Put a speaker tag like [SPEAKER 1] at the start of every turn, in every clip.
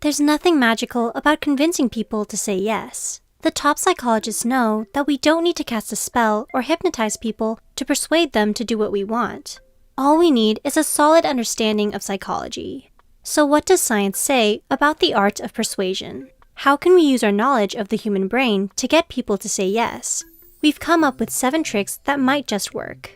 [SPEAKER 1] There's nothing magical about convincing people to say yes. The top psychologists know that we don't need to cast a spell or hypnotize people to persuade them to do what we want. All we need is a solid understanding of psychology. So what does science say about the art of persuasion? How can we use our knowledge of the human brain to get people to say yes? We've come up with 7 tricks that might just work.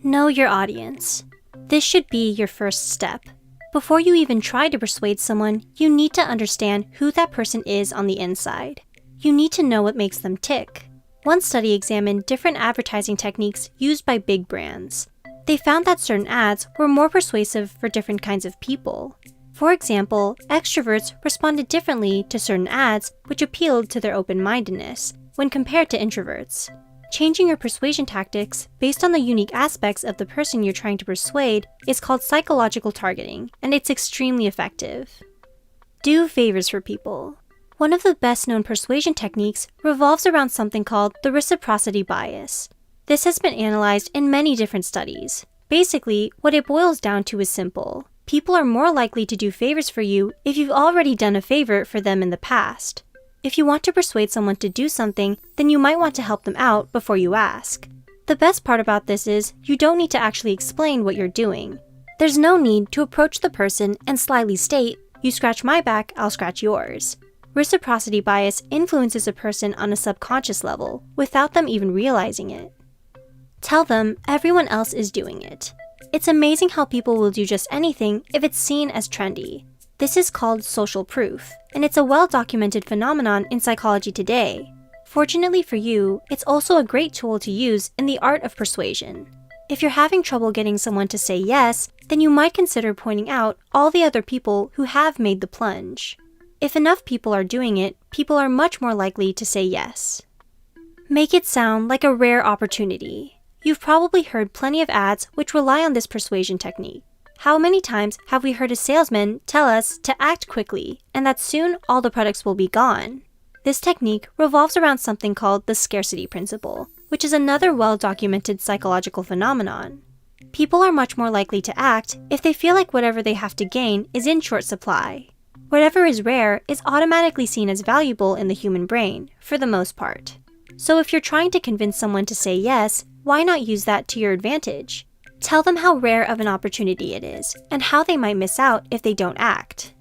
[SPEAKER 1] Know your audience. This should be your first step. Before you even try to persuade someone, you need to understand who that person is on the inside. You need to know what makes them tick. One study examined different advertising techniques used by big brands. They found that certain ads were more persuasive for different kinds of people. For example, extroverts responded differently to certain ads which appealed to their open-mindedness when compared to introverts. Changing your persuasion tactics based on the unique aspects of the person you're trying to persuade is called psychological targeting, and it's extremely effective. Do favors for people. One of the best-known persuasion techniques revolves around something called the reciprocity bias. This has been analyzed in many different studies. Basically, what it boils down to is simple. People are more likely to do favors for you if you've already done a favor for them in the past. If you want to persuade someone to do something, then you might want to help them out before you ask. The best part about this is you don't need to actually explain what you're doing. There's no need to approach the person and slyly state, "You scratch my back, I'll scratch yours." Reciprocity bias influences a person on a subconscious level without them even realizing it. Tell them everyone else is doing it. It's amazing how people will do just anything if it's seen as trendy. This is called social proof, and it's a well-documented phenomenon in psychology today. Fortunately for you, it's also a great tool to use in the art of persuasion. If you're having trouble getting someone to say yes, then you might consider pointing out all the other people who have made the plunge. If enough people are doing it, people are much more likely to say yes. Make it sound like a rare opportunity. You've probably heard plenty of ads which rely on this persuasion technique. How many times have we heard a salesman tell us to act quickly and that soon all the products will be gone? This technique revolves around something called the scarcity principle, which is another well-documented psychological phenomenon. People are much more likely to act if they feel like whatever they have to gain is in short supply. Whatever is rare is automatically seen as valuable in the human brain, for the most part. So if you're trying to convince someone to say yes, why not use that to your advantage? Tell them how rare of an opportunity it is, and how they might miss out if they don't act.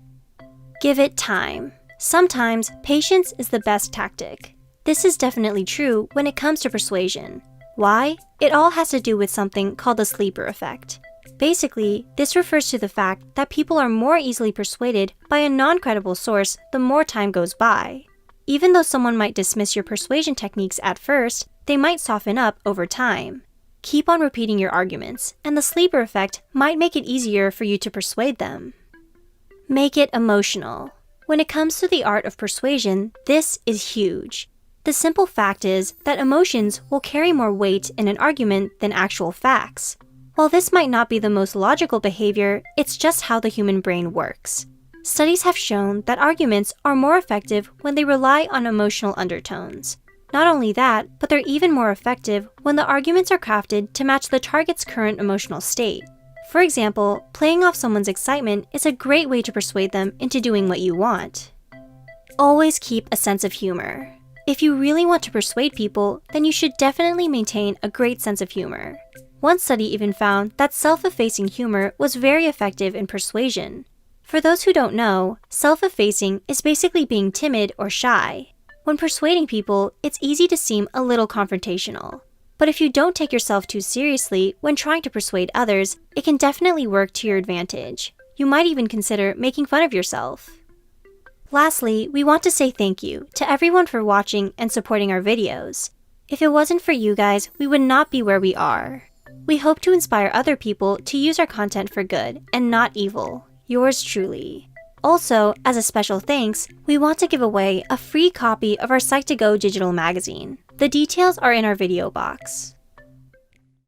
[SPEAKER 1] Give it time. Sometimes, patience is the best tactic. This is definitely true when it comes to persuasion. Why? It all has to do with something called the sleeper effect. Basically, this refers to the fact that people are more easily persuaded by a non-credible source the more time goes by. Even though someone might dismiss your persuasion techniques at first, they might soften up over time. Keep on repeating your arguments, and the sleeper effect might make it easier for you to persuade them. Make it emotional. When it comes to the art of persuasion, this is huge. The simple fact is that emotions will carry more weight in an argument than actual facts. While this might not be the most logical behavior, it's just how the human brain works. Studies have shown that arguments are more effective when they rely on emotional undertones. Not only that, but they're even more effective when the arguments are crafted to match the target's current emotional state. For example, playing off someone's excitement is a great way to persuade them into doing what you want. Always keep a sense of humor. If you really want to persuade people, then you should definitely maintain a great sense of humor. One study even found that self-effacing humor was very effective in persuasion. For those who don't know, self-effacing is basically being timid or shy. When persuading people, it's easy to seem a little confrontational. But if you don't take yourself too seriously when trying to persuade others, it can definitely work to your advantage. You might even consider making fun of yourself. Lastly, we want to say thank you to everyone for watching and supporting our videos. If it wasn't for you guys, we would not be where we are. We hope to inspire other people to use our content for good and not evil. Yours truly. Also, as a special thanks, we want to give away a free copy of our Psych2Go digital magazine. The details are in our video box.